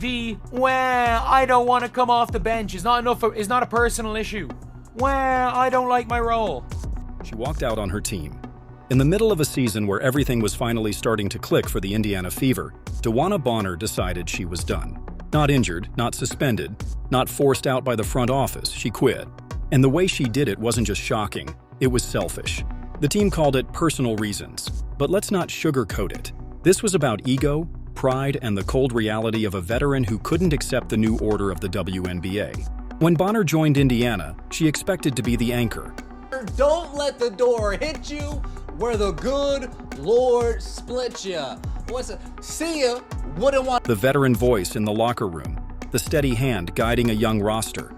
Well, I don't want to come off the bench is not a personal issue. Well, I don't like my role. She walked out on her team. In the middle of a season where everything was finally starting to click for the Indiana Fever, DeWanna Bonner decided she was done. Not injured, not suspended, not forced out by the front office, she quit. And the way she did it wasn't just shocking, it was selfish. The team called it personal reasons, but let's not sugarcoat it. This was about ego, pride, and the cold reality of a veteran who couldn't accept the new order of the WNBA. When Bonner joined Indiana, she expected to be the anchor. Don't let the door hit you where the good Lord split ya. See ya, wouldn't want. The veteran voice in the locker room, the steady hand guiding a young roster.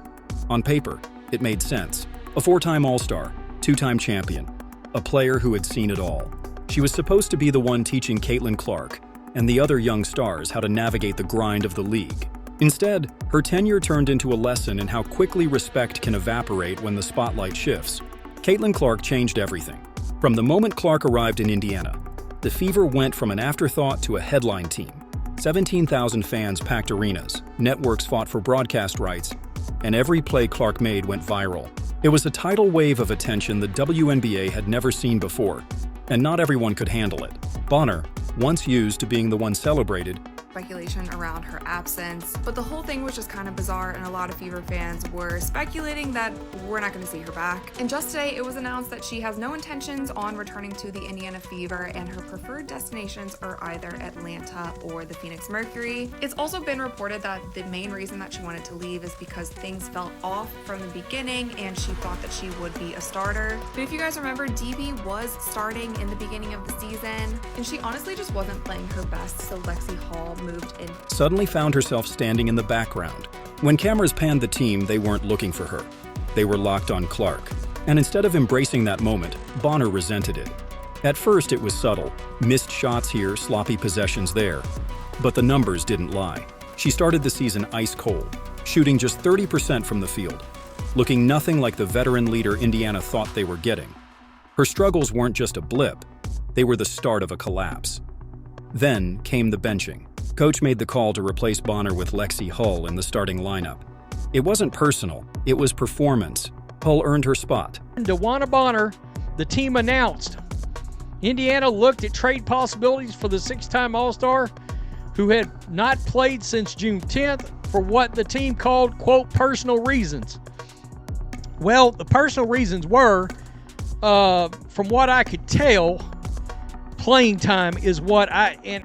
On paper, it made sense. A four-time All-Star, two-time champion, a player who had seen it all. She was supposed to be the one teaching Caitlin Clark and the other young stars how to navigate the grind of the league. Instead, her tenure turned into a lesson in how quickly respect can evaporate when the spotlight shifts. Caitlin Clark changed everything. From the moment Clark arrived in Indiana, the Fever went from an afterthought to a headline team. 17,000 fans packed arenas, networks fought for broadcast rights, and every play Clark made went viral. It was a tidal wave of attention the WNBA had never seen before, and not everyone could handle it. Bonner, once used to being the one celebrated, speculation around her absence, but the whole thing was just kind of bizarre, and a lot of Fever fans were speculating that we're not going to see her back. And just today, it was announced that she has no intentions on returning to the Indiana Fever, and her preferred destinations are either Atlanta or the Phoenix Mercury. It's also been reported that the main reason that she wanted to leave is because things felt off from the beginning, and she thought that she would be a starter. But if you guys remember, DB was starting in the beginning of the season, and she honestly just wasn't playing her best, so Lexi Hall moved in. Suddenly found herself standing in the background. When cameras panned the team, they weren't looking for her. They were locked on Clark. And instead of embracing that moment, Bonner resented it. At first, it was subtle. Missed shots here, sloppy possessions there. But the numbers didn't lie. She started the season ice cold, shooting just 30% from the field, looking nothing like the veteran leader Indiana thought they were getting. Her struggles weren't just a blip. They were the start of a collapse. Then came the benching. Coach made the call to replace Bonner with Lexi Hull in the starting lineup. It wasn't personal, it was performance. Hull earned her spot. DeWanna Bonner, the team announced. Indiana looked at trade possibilities for the six-time All-Star, who had not played since June 10th, for what the team called, quote, personal reasons. Well, the personal reasons were, from what I could tell, playing time is what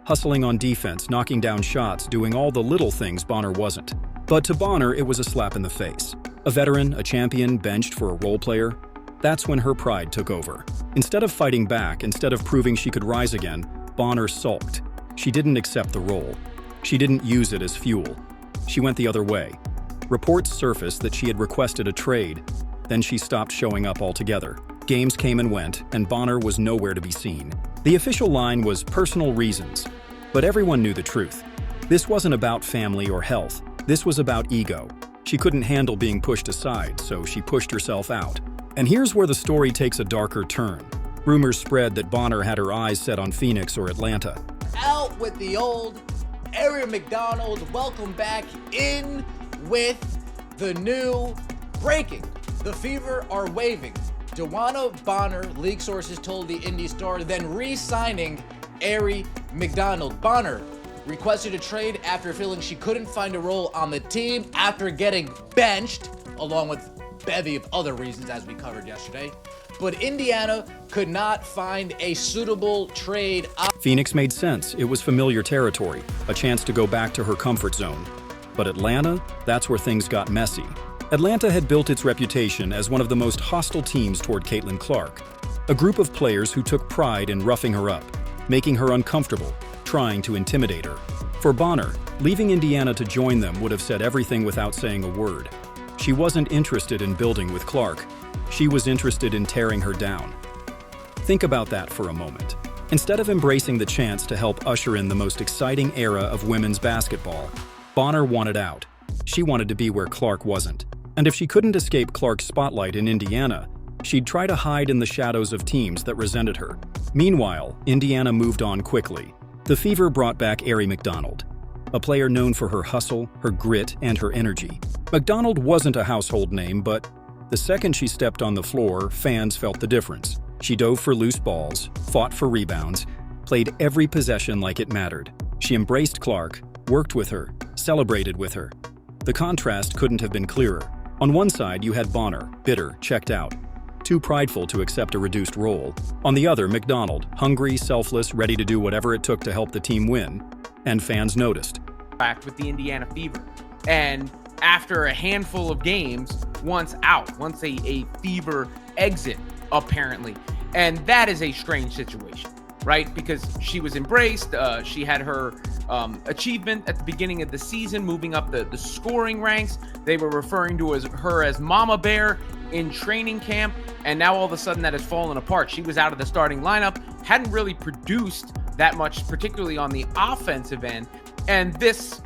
hustling on defense, knocking down shots, doing all the little things Bonner wasn't. But to Bonner, it was a slap in the face. A veteran, a champion, benched for a role player. That's when her pride took over. Instead of fighting back, instead of proving she could rise again, Bonner sulked. She didn't accept the role. She didn't use it as fuel. She went the other way. Reports surfaced that she had requested a trade. Then she stopped showing up altogether. Games came and went, and Bonner was nowhere to be seen. The official line was personal reasons, but everyone knew the truth. This wasn't about family or health. This was about ego. She couldn't handle being pushed aside, so she pushed herself out. And here's where the story takes a darker turn. Rumors spread that Bonner had her eyes set on Phoenix or Atlanta. Out with the old. Ari McDonald, welcome back in with the new breaking. The Fever are waving DeWanna Bonner, league sources told the Indy Star, then re-signing Ari McDonald. Bonner requested a trade after feeling she couldn't find a role on the team after getting benched, along with a bevy of other reasons as we covered yesterday. But Indiana could not find a suitable trade. Phoenix made sense. It was familiar territory, a chance to go back to her comfort zone. But Atlanta, that's where things got messy. Atlanta had built its reputation as one of the most hostile teams toward Caitlin Clark, a group of players who took pride in roughing her up, making her uncomfortable, trying to intimidate her. For Bonner, leaving Indiana to join them would have said everything without saying a word. She wasn't interested in building with Clark. She was interested in tearing her down. Think about that for a moment. Instead of embracing the chance to help usher in the most exciting era of women's basketball, Bonner wanted out. She wanted to be where Clark wasn't. And if she couldn't escape Clark's spotlight in Indiana, she'd try to hide in the shadows of teams that resented her. Meanwhile, Indiana moved on quickly. The Fever brought back Ari McDonald. a player known for her hustle, her grit, and her energy. McDonald wasn't a household name, but the second she stepped on the floor, fans felt the difference. She dove for loose balls, fought for rebounds, played every possession like it mattered. She embraced Clark, worked with her, celebrated with her. The contrast couldn't have been clearer. On one side, you had Bonner, bitter, checked out, too prideful to accept a reduced role. On the other, McDonald, hungry, selfless, ready to do whatever it took to help the team win. And fans noticed. With the Indiana Fever. And after a handful of games, once a Fever exit, apparently. And that is a strange situation, right? Because she was embraced. She had her achievement at the beginning of the season, moving up the scoring ranks. They were referring to her as Mama Bear in training camp. And now all of a sudden that has fallen apart. She was out of the starting lineup, hadn't really produced that much, particularly on the offensive end. And this,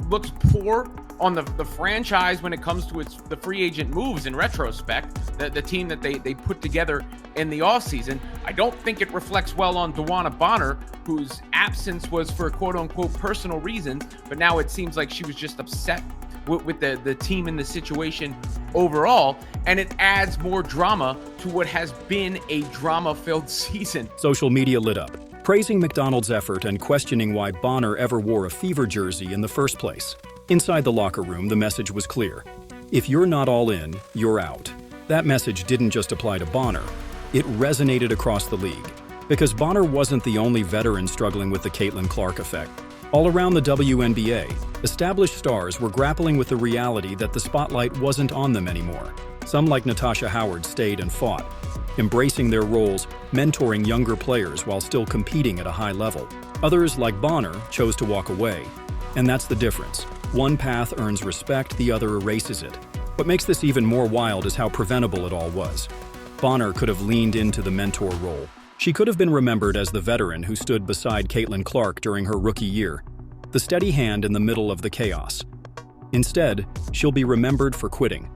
looks poor on the franchise when it comes to the free agent moves in retrospect, the team that they put together in the offseason. I don't think it reflects well on DeWanna Bonner, whose absence was for quote-unquote personal reasons, but now it seems like she was just upset with the team and the situation overall, and it adds more drama to what has been a drama-filled season. Social media lit up, praising McDonald's effort and questioning why Bonner ever wore a Fever jersey in the first place. Inside the locker room, the message was clear. If you're not all in, you're out. That message didn't just apply to Bonner. It resonated across the league. Because Bonner wasn't the only veteran struggling with the Caitlin Clark effect. All around the WNBA, established stars were grappling with the reality that the spotlight wasn't on them anymore. Some, like Natasha Howard, stayed and fought, embracing their roles, mentoring younger players while still competing at a high level. Others, like Bonner, chose to walk away. And that's the difference. One path earns respect, the other erases it. What makes this even more wild is how preventable it all was. Bonner could have leaned into the mentor role. She could have been remembered as the veteran who stood beside Caitlin Clark during her rookie year, the steady hand in the middle of the chaos. Instead, she'll be remembered for quitting,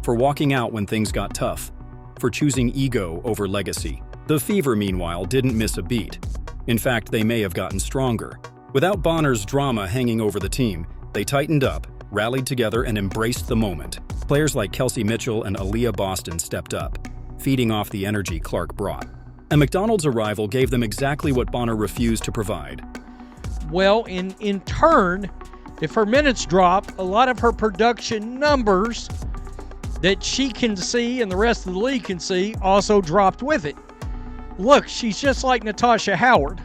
for walking out when things got tough, for choosing ego over legacy. The Fever, meanwhile, didn't miss a beat. In fact, they may have gotten stronger. Without Bonner's drama hanging over the team, they tightened up, rallied together, and embraced the moment. Players like Kelsey Mitchell and Aaliyah Boston stepped up, feeding off the energy Clark brought. And McDonald's arrival gave them exactly what Bonner refused to provide. Well, in turn, if her minutes drop, a lot of her production numbers that she can see and the rest of the league can see also dropped with it. Look, she's just like Natasha Howard.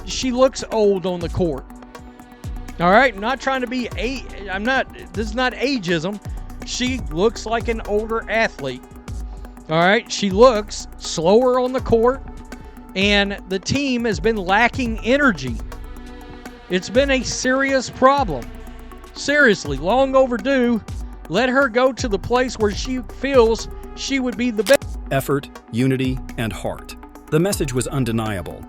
She looks old on the court. All right, I'm not trying to be this is not ageism. She looks like an older athlete. All right, she looks slower on the court, and the team has been lacking energy. It's been a serious problem. Seriously, long overdue. Let her go to the place where she feels she would be the best. Effort, unity, and heart. The message was undeniable.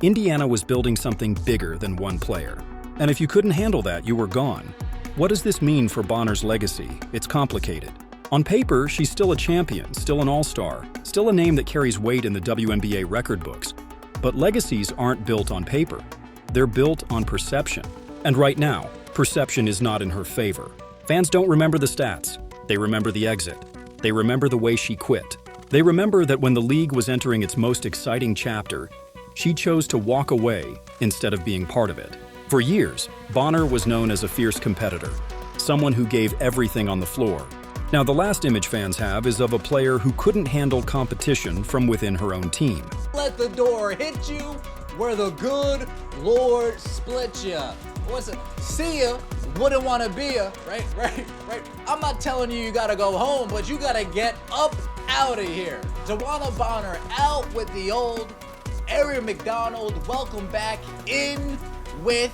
Indiana was building something bigger than one player. And if you couldn't handle that, you were gone. What does this mean for Bonner's legacy? It's complicated. On paper, she's still a champion, still an all-star, still a name that carries weight in the WNBA record books. But legacies aren't built on paper. They're built on perception. And right now, perception is not in her favor. Fans don't remember the stats. They remember the exit. They remember the way she quit. They remember that when the league was entering its most exciting chapter, she chose to walk away instead of being part of it. For years, Bonner was known as a fierce competitor, someone who gave everything on the floor. Now, the last image fans have is of a player who couldn't handle competition from within her own team. Let the door hit you where the good Lord split you. What's it? See ya, wouldn't want to be ya, right? I'm not telling you gotta go home, but you gotta get up out of here. DeWanna Bonner out with the old. Aaron McDonald, welcome back in with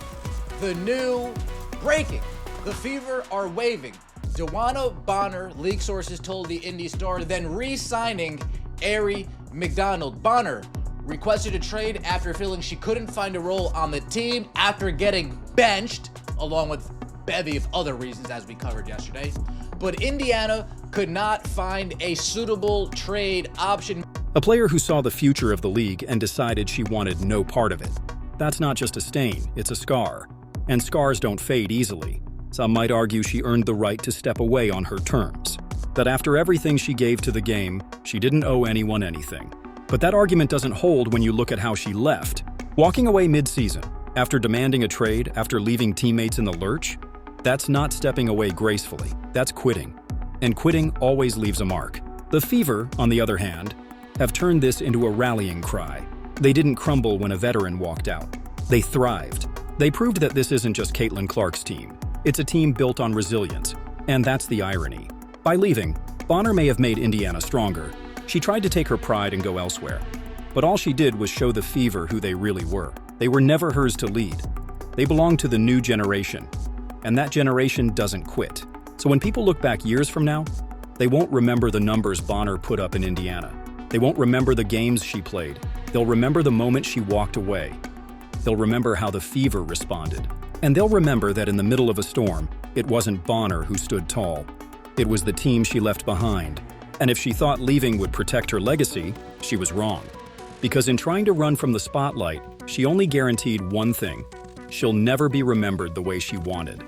the new breaking. The Fever are waving DeWanna Bonner, league sources told the Indy Star, then re-signing Ari McDonald. Bonner requested a trade after feeling she couldn't find a role on the team after getting benched, along with a bevy of other reasons as we covered yesterday. But Indiana could not find a suitable trade option. A player who saw the future of the league and decided she wanted no part of it. That's not just a stain, it's a scar. and scars don't fade easily. Some might argue she earned the right to step away on her terms. That after everything she gave to the game, she didn't owe anyone anything. But that argument doesn't hold when you look at how she left. Walking away mid-season, after demanding a trade, after leaving teammates in the lurch, that's not stepping away gracefully, that's quitting. And quitting always leaves a mark. The Fever, on the other hand, have turned this into a rallying cry. They didn't crumble when a veteran walked out. They thrived. They proved that this isn't just Caitlin Clark's team. It's a team built on resilience. And that's the irony. By leaving, Bonner may have made Indiana stronger. She tried to take her pride and go elsewhere. But all she did was show the Fever who they really were. They were never hers to lead. They belonged to the new generation. And that generation doesn't quit. So when people look back years from now, they won't remember the numbers Bonner put up in Indiana. They won't remember the games she played. They'll remember the moment she walked away. They'll remember how the Fever responded. And they'll remember that in the middle of a storm, it wasn't Bonner who stood tall. It was the team she left behind. And if she thought leaving would protect her legacy, she was wrong. Because in trying to run from the spotlight, she only guaranteed one thing: she'll never be remembered the way she wanted.